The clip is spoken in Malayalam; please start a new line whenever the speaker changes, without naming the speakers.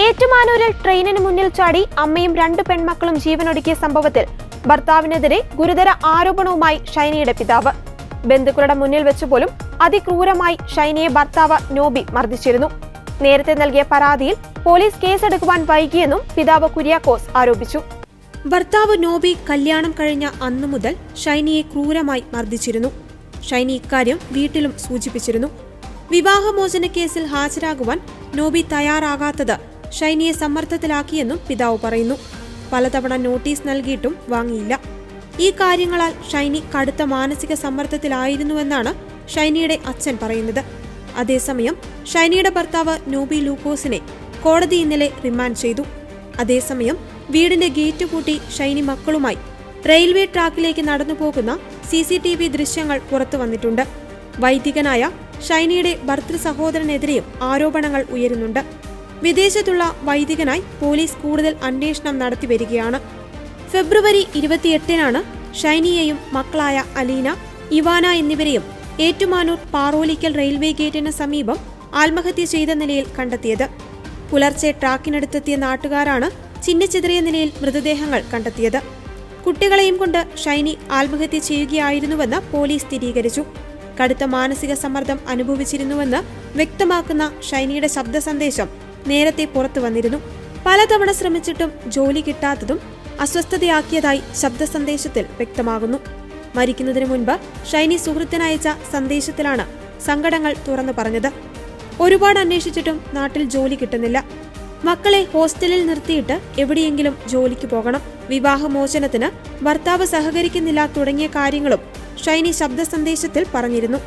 ഏറ്റുമാനൂരിൽ ട്രെയിനിന് മുന്നിൽ ചാടി അമ്മയും 2 പെൺമക്കളും ജീവനൊടുക്കിയ സംഭവത്തിൽ ഭർത്താവിനെതിരെ ഗുരുതര ആരോപണവുമായി ഷൈനിയുടെ പിതാവ്. ബന്ധുക്കളുടെ മുന്നിൽ വെച്ചുപോലും അതിക്രൂരമായി ഷൈനിയെ ഭർത്താവ് നോബി മർദ്ദിച്ചിരുന്നു. നേരത്തെ നൽകിയ പരാതിയിൽ പോലീസ് കേസെടുക്കുവാൻ വൈകിയെന്നും പിതാവ് കുര്യാക്കോസ് ആരോപിച്ചു. ഭർത്താവ് നോബി കല്യാണം കഴിഞ്ഞ അന്നു മുതൽ ഷൈനിയെ ക്രൂരമായി മർദ്ദിച്ചിരുന്നു. ഷൈനി ഇക്കാര്യം വീട്ടിലും സൂചിപ്പിച്ചിരുന്നു. വിവാഹമോചന കേസിൽ ഹാജരാകുവാൻ നോബി തയ്യാറാകാത്തത് ഷൈനിയെ സമ്മർദ്ദത്തിലാക്കിയെന്നും പിതാവ് പറയുന്നു. പലതവണ നോട്ടീസ് നൽകിയിട്ടും വാങ്ങിയില്ല. ഈ കാര്യങ്ങളാൽ ഷൈനി കടുത്ത മാനസിക സമ്മർദ്ദത്തിലായിരുന്നുവെന്നാണ് ഷൈനിയുടെ അച്ഛൻ പറയുന്നത്. അതേസമയം ഷൈനിയുടെ ഭർത്താവ് നോബി ലൂക്കോസിനെ കോടതി ഇന്നലെ റിമാൻഡ് ചെയ്തു. അതേസമയം വീടിന്റെ ഗേറ്റ് പൂട്ടി ഷൈനി മക്കളുമായി റെയിൽവേ ട്രാക്കിലേക്ക് നടന്നുപോകുന്ന CCTV ദൃശ്യങ്ങൾ പുറത്തു വന്നിട്ടുണ്ട്. വൈദികനായ ഷൈനിയുടെ ഭർതൃ സഹോദരനെതിരെയും ആരോപണങ്ങൾ ഉയരുന്നുണ്ട്. വിദേശത്തുള്ള വൈദികനായി പോലീസ് കൂടുതൽ അന്വേഷണം നടത്തിവരികയാണ്. ഫെബ്രുവരി 28-നാണ് ഷൈനിയെയും മക്കളായ അലീന, ഇവാന എന്നിവരെയും ഏറ്റുമാനൂർ പാറോലിക്കൽ റെയിൽവേ ഗേറ്റിന് സമീപം ആത്മഹത്യ ചെയ്ത നിലയിൽ കണ്ടെത്തിയത്. പുലർച്ചെ ട്രാക്കിനടുത്തെത്തിയ നാട്ടുകാരാണ് ചിന്നിച്ചിതറിയ നിലയിൽ മൃതദേഹങ്ങൾ കണ്ടെത്തിയത്. കുട്ടികളെയും കൊണ്ട് ഷൈനി ആത്മഹത്യ ചെയ്യുകയായിരുന്നുവെന്ന് പോലീസ് സ്ഥിരീകരിച്ചു. കടുത്ത മാനസിക സമ്മർദ്ദം അനുഭവിച്ചിരുന്നുവെന്ന് വ്യക്തമാക്കുന്ന ഷൈനിയുടെ ശബ്ദ സന്ദേശം നേരത്തെ പുറത്തു വന്നിരുന്നു. പലതവണ ശ്രമിച്ചിട്ടും ജോലി കിട്ടാത്തതും അസ്വസ്ഥതയാക്കിയതായി ശബ്ദ സന്ദേശത്തിൽ വ്യക്തമാകുന്നു. മരിക്കുന്നതിന് മുൻപ് ഷൈനി സുഹൃത്തിനയച്ച സന്ദേശത്തിലാണ് സങ്കടങ്ങൾ തുറന്നു പറഞ്ഞത്. ഒരുപാട് അന്വേഷിച്ചിട്ടും നാട്ടിൽ ജോലി കിട്ടുന്നില്ല. മക്കളെ ഹോസ്റ്റലിൽ നിർത്തിയിട്ട് എവിടെയെങ്കിലും ജോലിക്ക് പോകണം. വിവാഹമോചനത്തിന് ഭർത്താവ് സഹകരിക്കുന്നില്ല തുടങ്ങിയ കാര്യങ്ങളും ഷൈനി ശബ്ദ സന്ദേശത്തിൽ പറഞ്ഞിരുന്നു.